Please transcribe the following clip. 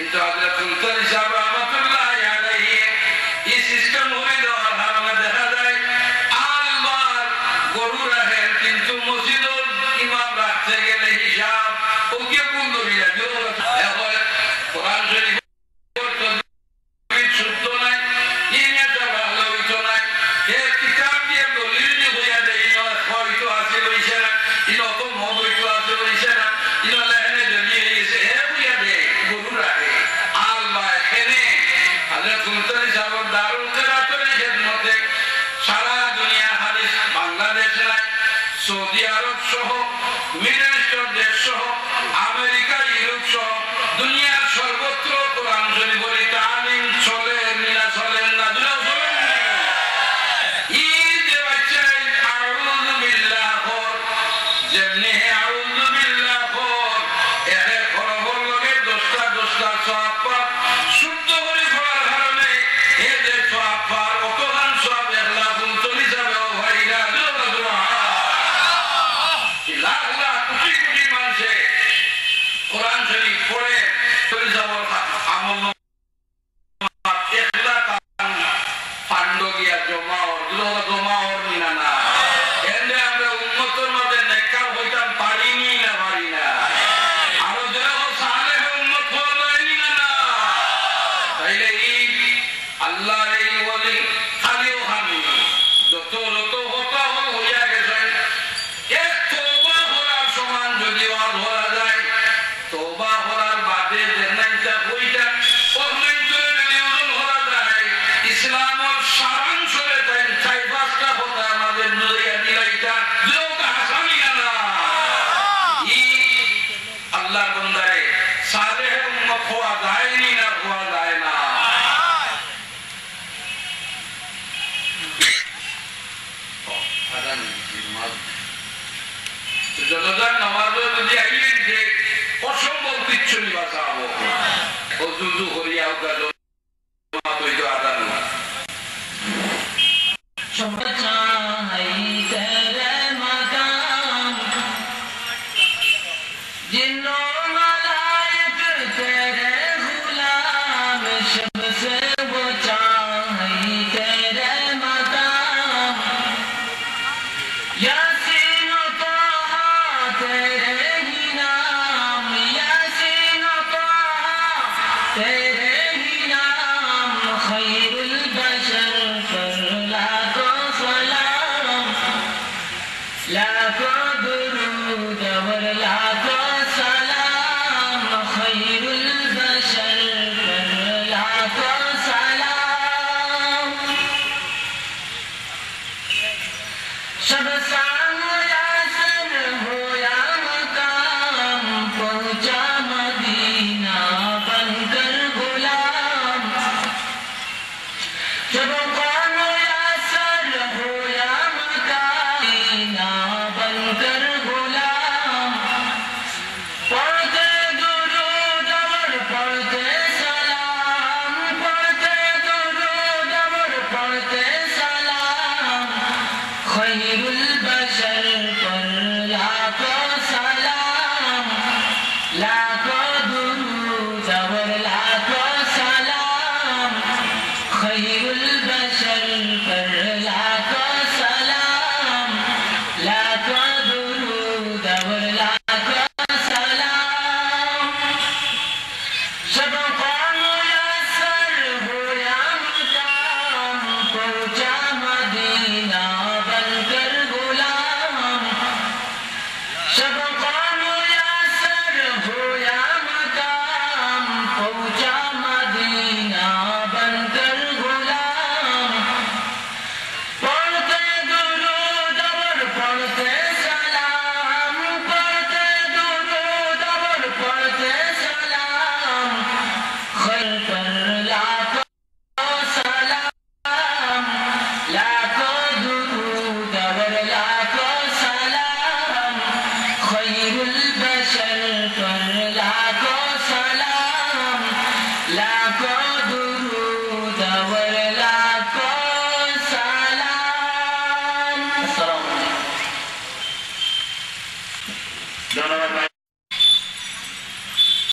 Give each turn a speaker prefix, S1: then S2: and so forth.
S1: কিন্তু হযরত মুফতি সাহেব রাহমাতুল্লাহি আলাইহি এই সিস্টেম হয়ে দেওয়ার কারণে দেখা যায় আলবার গরু রাখেন কিন্তু মসজিদের ইমাম রাখতে গেলে হিসাব ওকে কোন দরিয়া এখন কোরআন শরীফ শুদ্ধ নাই ইংরেজি ভালো হইতো নাই এর কিতাব দিয়ে দলিল দিয়ে হইয়া দেয় হয়তো আছে বইছে না ইনত মন হইতো আছে বইছে না ইনো লেখনে জমিয়ে গেছে হে হইয়া দেয় গরু রাখে আলবা এখানে হযরত মুফতি সাহেব দারুল কিরাতের খেদমতে সারা দুনিয়া হাদিস বাংলাদেশ নাই সৌদি আরব সহ মিডল ইস্টার দেশ সহ আমেরিকা ইউরোপ সহ দুনিয়ার সর্বত্র কোরআন শরীফের তালিম চলে না চলে না দুনিয়া চলে এই যে বাচ্চা আউযু বিল্লাহ যেমনি আউযু বিল্লাহ এর খরবর লগে দশটা সওয়াব শুদ্ধ করে পড়ার কারণে এই যে সওয়াব অতগান সওয়াব আল্লাহ কুনতলি যাবে ও ভাইরা লাখ লাখ কোটি কোটি মানুষে কোরআন শরীফ পড়ে চলে যাওয়ার আমল একলা ফান্ড গিয়া জমাওর নিনা না এনে আমরা উম্মতের মধ্যে নেককার হইতাম পারিনি না পারি না আরো যেরকম সালেহ উম্মত হওয়া যায়নি না তাইলে এই আল্লাহর এই ওলি খালিও খালি যত হতা হইয়া গেছে এক তওবা করার সমান যদি আর ধরা যায় তওবা করার বাদে যেনাইটা হইতা অনলাইন যদি ওজন করা যায় ইসলামের সারাংশে তাই পাঁচটা কথা আমাদের নজরিয়া দিলাইটা লোক আসামি না এই আল্লাহর বান্দারে সালেহ উম্মত হওয়া যায়নি না হওয়া যায় না জনগণ নামাজও যদি আইলেন যে অসম্ভব কিচ্ছু নিবাসাবো ও জুজু হরিয়াও গেল তৈরি আদান
S2: Shabbat